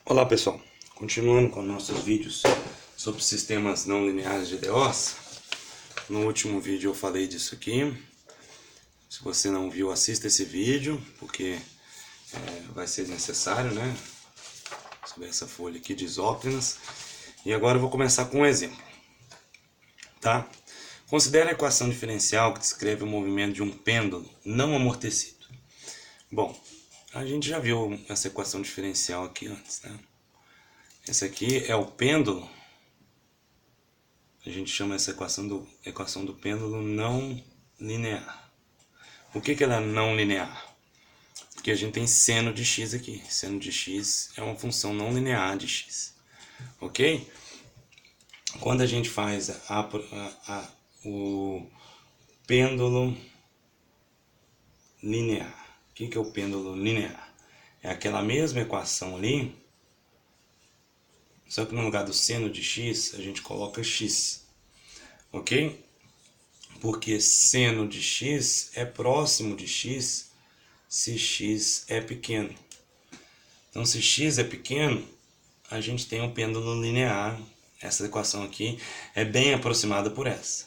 Olá pessoal, continuando com nossos vídeos sobre sistemas não lineares de DOs. No último vídeo eu falei disso aqui. Se você não viu, assista esse vídeo, porque vai ser necessário, né? Sobre essa folha aqui de isóclinas. E agora eu vou começar com um exemplo, tá? Considere a equação diferencial que descreve o movimento de um pêndulo não amortecido. Bom, a gente já viu essa equação diferencial aqui antes, né? Esse aqui é o pêndulo. A gente chama essa equação do pêndulo não linear. Por que ela é não linear? Porque a gente tem seno de x aqui. Seno de x é uma função não linear de x. Ok? Quando a gente faz o pêndulo linear. O que é o pêndulo linear? É aquela mesma equação ali, só que no lugar do seno de x, a gente coloca x. Ok? Porque seno de x é próximo de x se x é pequeno. Então, se x é pequeno, a gente tem um pêndulo linear. Essa equação aqui é bem aproximada por essa.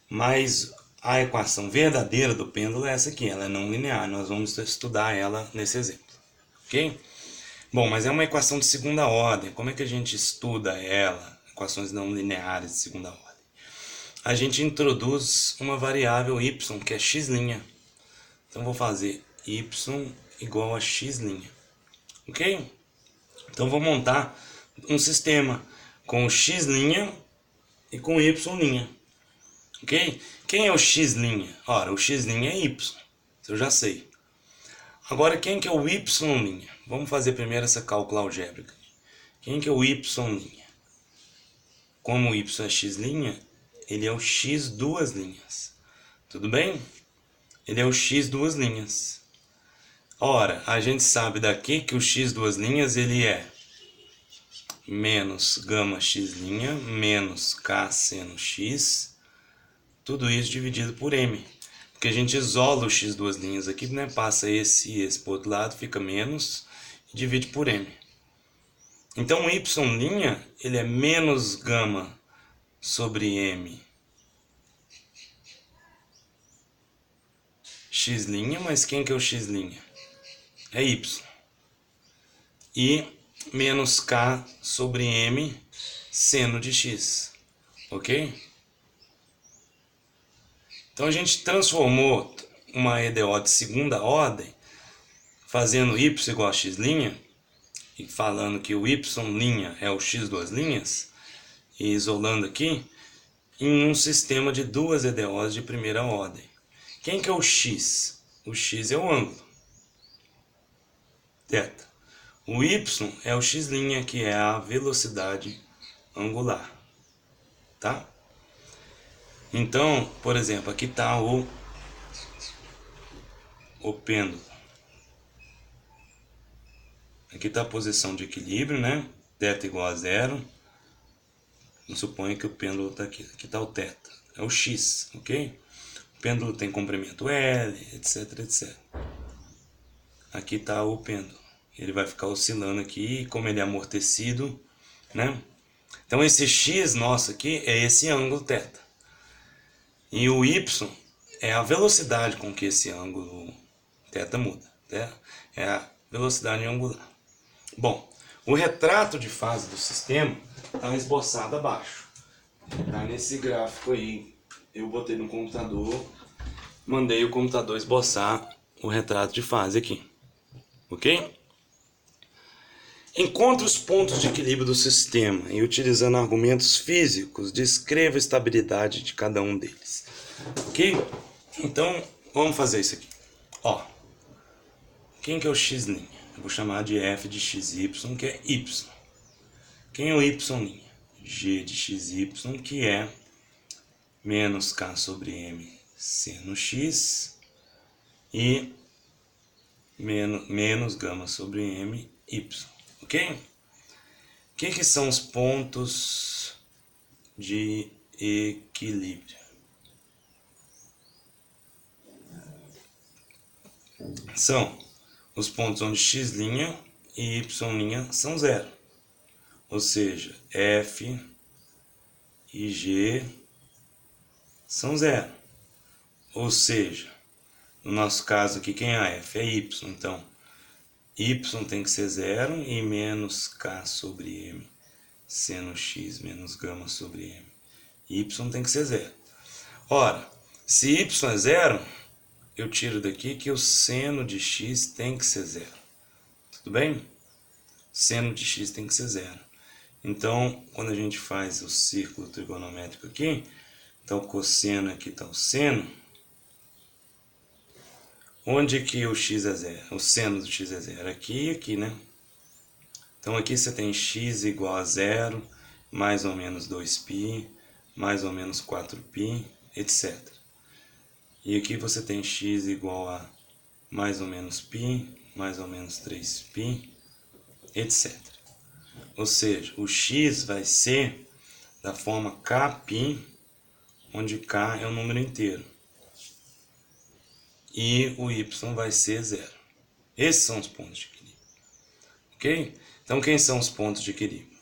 Mas a equação verdadeira do pêndulo é essa aqui, ela é não linear. Nós vamos estudar ela nesse exemplo. Ok? Bom, mas é uma equação de segunda ordem. Como é que a gente estuda ela? Equações não lineares de segunda ordem. A gente introduz uma variável y, que é x'. Então, vou fazer y igual a x'. Ok? Então, vou montar um sistema com x' e com y'. Ok? Quem é o x'? Ora, o x' é y. Isso eu já sei. Agora, quem que é o y'? Vamos fazer primeiro essa cálculo algébrica. Quem que é o y'? Como o y é x', ele é o x duas linhas. Tudo bem? Ele é o x duas linhas. Ora, a gente sabe daqui que o x duas linhas ele é menos gama x' menos k seno x, tudo isso dividido por m. Porque a gente isola o x duas linhas aqui, né? Passa esse e esse para o outro lado, fica menos e divide por m. Então o y' ele é menos gama sobre m x', mas quem que é o x'? É y. E menos k sobre m seno de x. Ok? Então a gente transformou uma EDO de segunda ordem, fazendo y igual a x' e falando que o y' é o x duas linhas, e isolando aqui, em um sistema de duas EDOs de primeira ordem. Quem que é o x? O x é o ângulo, θ. O y é o x', que é a velocidade angular, tá? Então, por exemplo, aqui está o pêndulo. Aqui está a posição de equilíbrio, né? Θ igual a zero. Vamos supor que o pêndulo está aqui. Aqui está o θ. É o x, ok? O pêndulo tem comprimento L, etc, etc. Aqui está o pêndulo. Ele vai ficar oscilando aqui, como ele é amortecido, né? Então esse x nosso aqui é esse ângulo θ. E o y é a velocidade com que esse ângulo θ muda, né? É a velocidade angular. Bom, o retrato de fase do sistema está esboçado abaixo. Está nesse gráfico aí. Eu botei no computador, mandei o computador esboçar o retrato de fase aqui. Ok? Encontre os pontos de equilíbrio do sistema e, utilizando argumentos físicos, descreva a estabilidade de cada um deles. Ok? Então, vamos fazer isso aqui. Ó, quem que é o x'? Eu vou chamar de f de xy, que é y. Quem é o y'? G de xy, que é menos k sobre m seno x e menos gama sobre m y. Ok? O que são os pontos de equilíbrio? São os pontos onde x' e y' são zero. Ou seja, f e g são zero. Ou seja, no nosso caso aqui, quem é a f? É y. Então, y tem que ser zero e menos k sobre m, seno x menos gama sobre m. Y tem que ser zero. Ora, se y é zero, eu tiro daqui que o seno de x tem que ser zero. Tudo bem? Seno de x tem que ser zero. Então, quando a gente faz o círculo trigonométrico aqui, está o cosseno, aqui está o seno. Onde que o x é zero? O seno do x é zero? Aqui e aqui, né? Então aqui você tem x igual a zero, mais ou menos 2π, mais ou menos 4π, etc. E aqui você tem x igual a mais ou menos π, mais ou menos 3π, etc. Ou seja, o x vai ser da forma kπ, onde k é um número inteiro. E o y vai ser zero. Esses são os pontos de equilíbrio. Ok? Então, quem são os pontos de equilíbrio?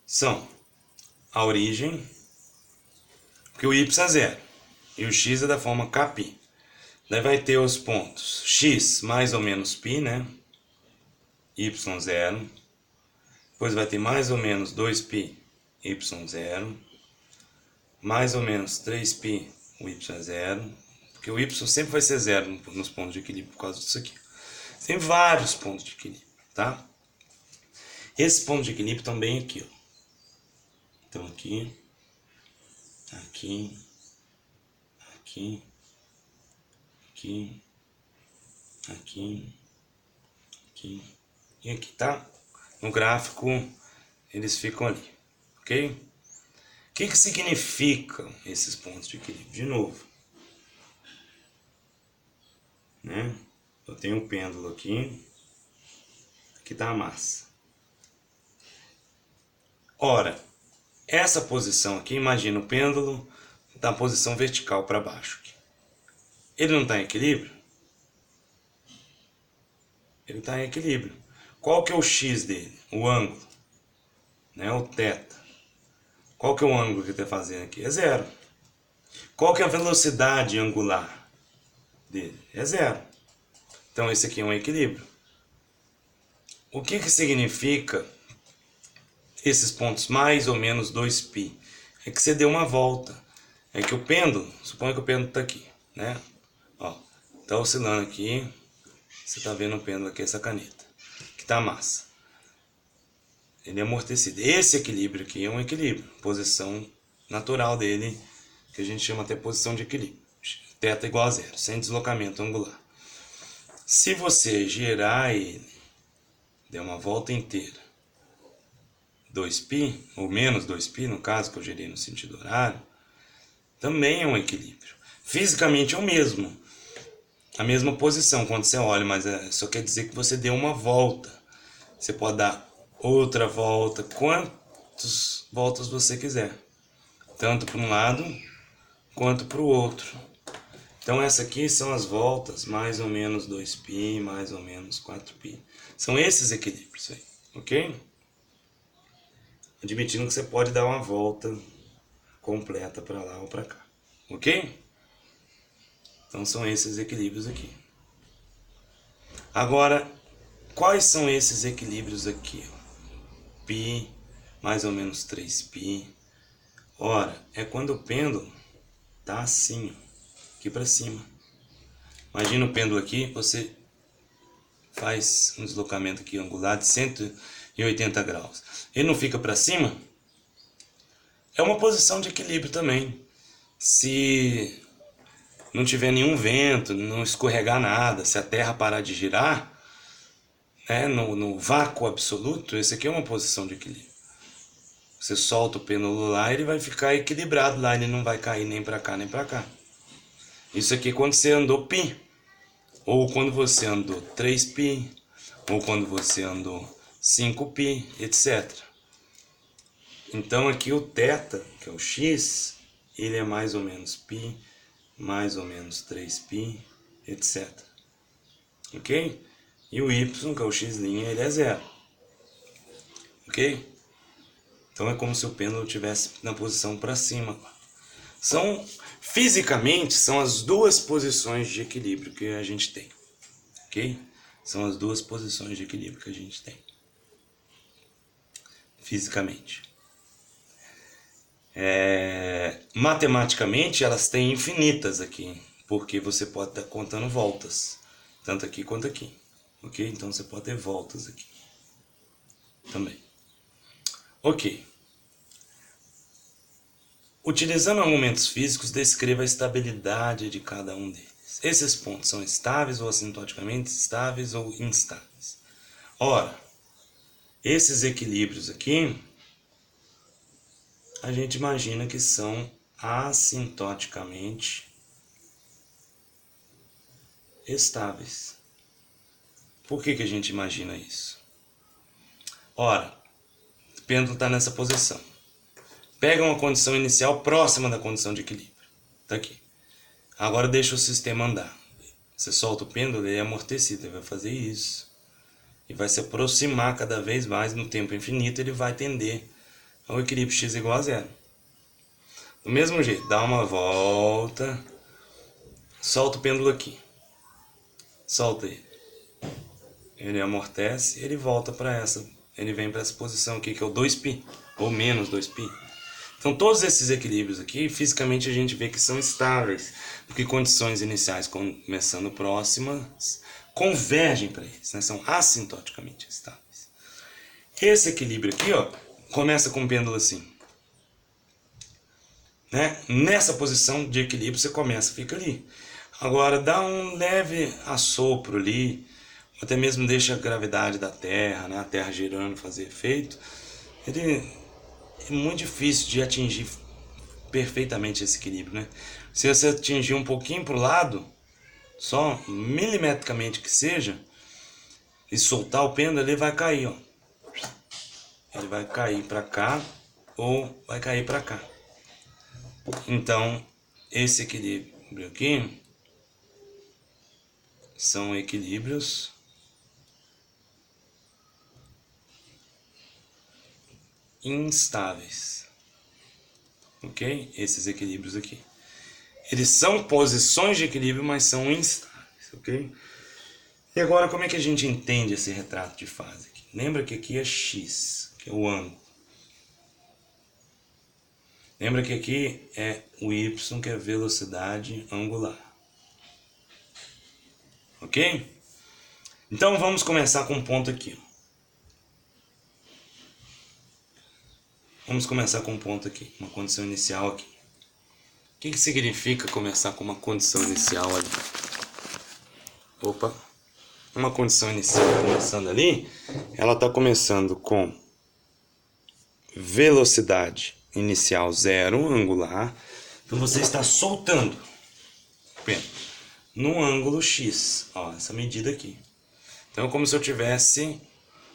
São a origem, porque o y é zero, e o x é da forma kπ. Daí vai ter os pontos x mais ou menos π, né? Y zero. Depois vai ter mais ou menos 2π, y zero. Mais ou menos 3π, o y é zero. Porque o y sempre vai ser zero nos pontos de equilíbrio por causa disso aqui. Tem vários pontos de equilíbrio, tá? Esses pontos de equilíbrio estão bem aqui, ó. Então aqui, aqui, aqui, aqui, aqui, aqui e aqui, tá? No gráfico eles ficam ali, ok? O que significam esses pontos de equilíbrio? De novo, né? Eu tenho um pêndulo aqui, aqui tá a massa. Ora, essa posição aqui, imagina o pêndulo na posição vertical para baixo. Ele não está em equilíbrio? Ele está em equilíbrio. Qual que é o x dele? O ângulo, né? O θ. Qual que é o ângulo que ele está fazendo aqui? É zero. Qual que é a velocidade angular dele? É zero. Então esse aqui é um equilíbrio. O que significa esses pontos mais ou menos 2π? É que você deu uma volta. É que o pêndulo, suponha que o pêndulo está aqui, né? Ó, tá oscilando aqui. Você está vendo o pêndulo aqui, essa caneta, que está a massa. Ele é amortecido. Esse equilíbrio aqui é um equilíbrio, posição natural dele, que a gente chama até posição de equilíbrio. Θ igual a zero, sem deslocamento angular. Se você girar ele, der uma volta inteira, 2π, ou menos 2π, no caso que eu girei no sentido horário, também é um equilíbrio. Fisicamente é o mesmo. A mesma posição quando você olha, mas só quer dizer que você deu uma volta. Você pode dar outra volta, quantas voltas você quiser. Tanto para um lado, quanto para o outro. Então essa aqui são as voltas, mais ou menos 2π, mais ou menos 4π. São esses equilíbrios aí, ok? Admitindo que você pode dar uma volta completa para lá ou para cá, ok? Então são esses equilíbrios aqui. Agora, quais são esses equilíbrios aqui? Π, mais ou menos 3π. Ora, é quando o pêndulo tá assim, aqui para cima. Imagina o pêndulo aqui, você faz um deslocamento aqui angular de 180 graus. Ele não fica para cima? É uma posição de equilíbrio também. Se não tiver nenhum vento, não escorregar nada, se a Terra parar de girar, né, no vácuo absoluto, esse aqui é uma posição de equilíbrio. Você solta o pêndulo lá, ele vai ficar equilibrado lá, ele não vai cair nem para cá nem para cá. Isso aqui é quando você andou π, ou quando você andou 3π, ou quando você andou 5π, etc. Então aqui o θ, que é o x, ele é mais ou menos π mais ou menos 3π, etc. Ok? E o y, que é o x', ele é zero. Ok? Então é como se o pêndulo estivesse na posição para cima. Fisicamente, são as duas posições de equilíbrio que a gente tem. Ok? São as duas posições de equilíbrio que a gente tem. Fisicamente. Matematicamente, elas têm infinitas aqui, porque você pode estar contando voltas, tanto aqui quanto aqui. Ok? Então você pode ter voltas aqui também. Ok. Utilizando argumentos físicos, descreva a estabilidade de cada um deles. Esses pontos são estáveis ou assintoticamente estáveis ou instáveis. Ora, esses equilíbrios aqui, a gente imagina que são assintoticamente estáveis. Por que a gente imagina isso? Ora, o pêndulo está nessa posição. Pega uma condição inicial próxima da condição de equilíbrio. Está aqui. Agora deixa o sistema andar. Você solta o pêndulo, ele é amortecido, ele vai fazer isso. E vai se aproximar cada vez mais no tempo infinito, ele vai tender ao equilíbrio x igual a zero. Do mesmo jeito, dá uma volta, solta o pêndulo aqui. Solta ele. Ele amortece, ele volta para essa. Ele vem para essa posição aqui, que é o 2π, ou menos 2π. Então, todos esses equilíbrios aqui, fisicamente a gente vê que são estáveis, porque condições iniciais começando próximas convergem para eles, né? São assintoticamente estáveis. Esse equilíbrio aqui, ó, começa com o pêndulo assim. Né? Nessa posição de equilíbrio você começa, fica ali. Agora, dá um leve assopro ali, até mesmo deixa a gravidade da Terra, né? A Terra girando, fazer efeito. Ele é muito difícil de atingir perfeitamente esse equilíbrio, né? Se você atingir um pouquinho para o lado, só milimetricamente que seja, e soltar o pêndulo, ele vai cair, ó. Ele vai cair para cá ou vai cair para cá. Então, esse equilíbrio aqui são equilíbrios instáveis. Ok? Esses equilíbrios aqui. Eles são posições de equilíbrio, mas são instáveis. Ok? E agora, como é que a gente entende esse retrato de fase aqui? Lembra que aqui é x, que é o ângulo. Lembra que aqui é o y, que é a velocidade angular. Ok? Então, vamos começar com um ponto aqui. Vamos começar com um ponto aqui, uma condição inicial aqui. O que significa começar com uma condição inicial ali? Opa! Uma condição inicial começando ali, ela está começando com velocidade inicial zero, angular. Então você está soltando no ângulo x, ó, essa medida aqui. Então é como se eu tivesse,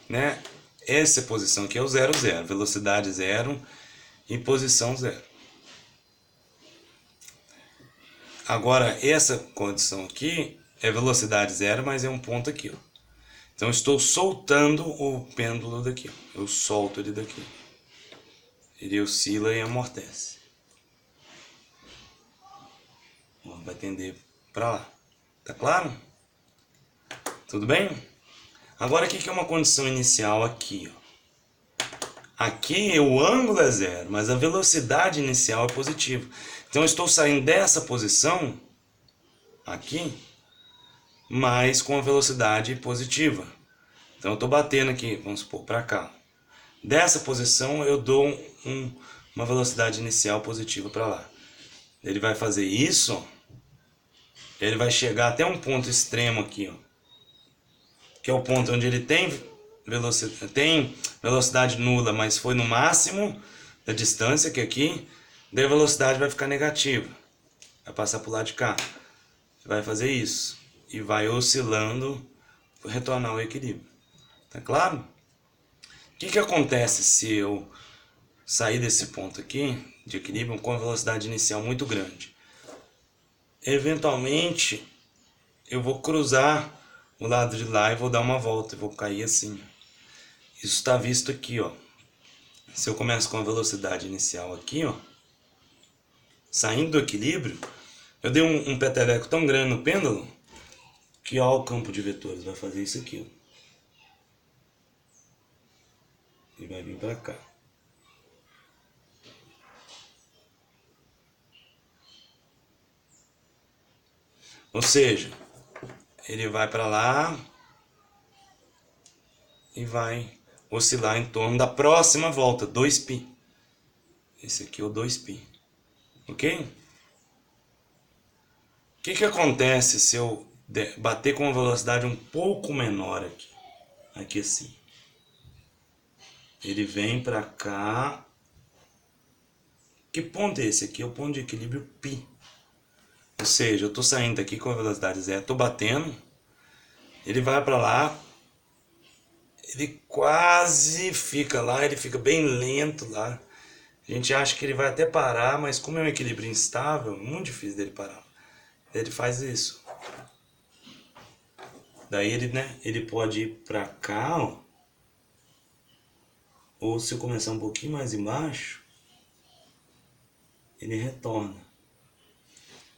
né, essa posição aqui é o 0, 0, velocidade 0 e posição 0. Agora, essa condição aqui é velocidade 0, mas é um ponto aqui, ó. Então, eu estou soltando o pêndulo daqui, ó. Eu solto ele daqui. Ele oscila e amortece. Ó, vai tender para lá. Tá claro? Tudo bem? Agora, o que é uma condição inicial aqui, ó? Aqui o ângulo é 0, mas a velocidade inicial é positiva. Então eu estou saindo dessa posição aqui, mas com a velocidade positiva. Então eu estou batendo aqui, vamos supor, para cá. Dessa posição eu dou uma velocidade inicial positiva para lá. Ele vai fazer isso, ele vai chegar até um ponto extremo aqui, ó, que é o ponto onde ele tem velocidade nula, mas foi no máximo da distância, que aqui, daí a velocidade vai ficar negativa, vai passar para o lado de cá, vai fazer isso, e vai oscilando para retornar ao equilíbrio. Tá claro? O que acontece se eu sair desse ponto aqui, de equilíbrio, com a velocidade inicial muito grande? eventualmente eu vou cruzar o lado de lá e vou dar uma volta, e vou cair assim. Isso está visto aqui, ó. Se eu começo com a velocidade inicial aqui, ó, saindo do equilíbrio, eu dei um peteleco tão grande no pêndulo que, ó, o campo de vetores vai fazer isso aqui, ó. E vai vir para cá. Ou seja, ele vai para lá e vai oscilar em torno da próxima volta, 2π. Esse aqui é o 2π. Ok? O que acontece se eu bater com uma velocidade um pouco menor aqui? Aqui assim. Ele vem para cá. Que ponto é esse aqui? É o ponto de equilíbrio π. Ou seja, eu estou saindo daqui com a velocidade zero, estou batendo, ele vai para lá, ele quase fica lá, ele fica bem lento lá. A gente acha que ele vai até parar, mas como é um equilíbrio instável, muito difícil dele parar. Ele faz isso. Daí ele, né, ele pode ir para cá, ó, ou se eu começar um pouquinho mais embaixo, ele retorna.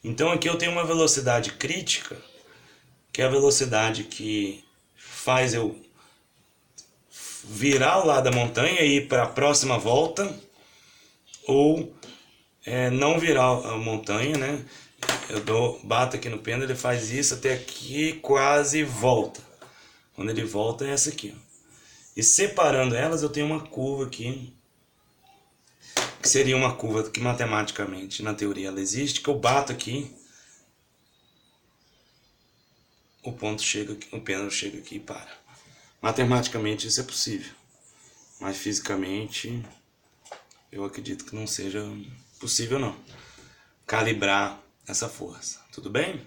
Então aqui eu tenho uma velocidade crítica, que é a velocidade que faz eu virar ao lado da montanha e ir para a próxima volta, ou não virar a montanha, né? Eu bato aqui no pêndulo, ele faz isso até aqui, quase volta. Quando ele volta é essa aqui, ó. E separando elas eu tenho uma curva aqui, que seria uma curva que matematicamente, na teoria, ela existe, que eu bato aqui, o ponto chega aqui, o pêndulo chega aqui e para. Matematicamente isso é possível, mas fisicamente eu acredito que não seja possível não calibrar essa força, tudo bem?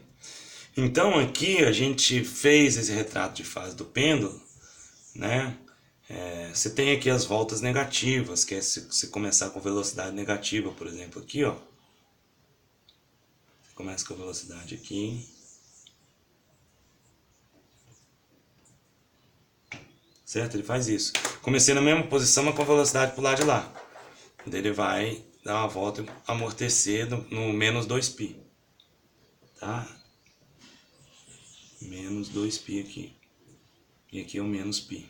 Então aqui a gente fez esse retrato de fase do pêndulo, né? Você tem aqui as voltas negativas, que é se você começar com velocidade negativa, por exemplo, aqui, ó. Você começa com a velocidade aqui. Certo? Ele faz isso. Comecei na mesma posição, mas com a velocidade pro lado de lá. Daí ele vai dar uma volta e amortecer no menos 2π. Tá? Menos 2π aqui. E aqui é o menos π.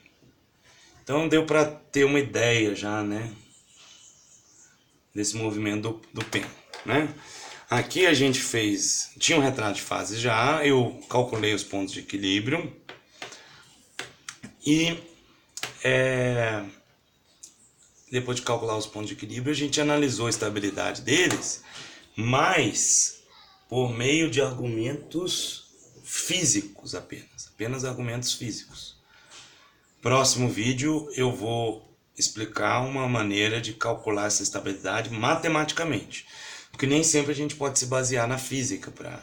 Então deu para ter uma ideia já, né? Desse movimento do pêndulo, né? Aqui a gente fez... Tinha um retrato de fase já. Eu calculei os pontos de equilíbrio. E... depois de calcular os pontos de equilíbrio, a gente analisou a estabilidade deles, mas por meio de argumentos físicos apenas argumentos físicos. Próximo vídeo eu vou explicar uma maneira de calcular essa estabilidade matematicamente, porque nem sempre a gente pode se basear na física para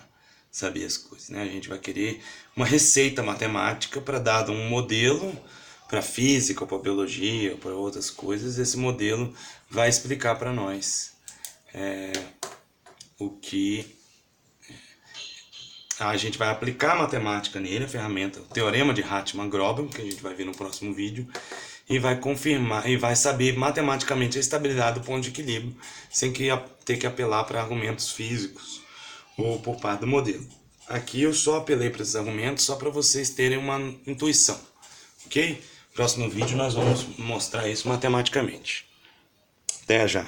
saber as coisas, né? A gente vai querer uma receita matemática para dado um modelo, para física, para biologia, para outras coisas. Esse modelo vai explicar para nós o que a gente vai aplicar a matemática nele, a ferramenta, o teorema de Hartmann-Grobel, que a gente vai ver no próximo vídeo, e vai confirmar e vai saber matematicamente a estabilidade do ponto de equilíbrio, sem ter que apelar para argumentos físicos ou por parte do modelo. Aqui eu só apelei para esses argumentos só para vocês terem uma intuição, ok? No próximo vídeo nós vamos mostrar isso matematicamente. Até já!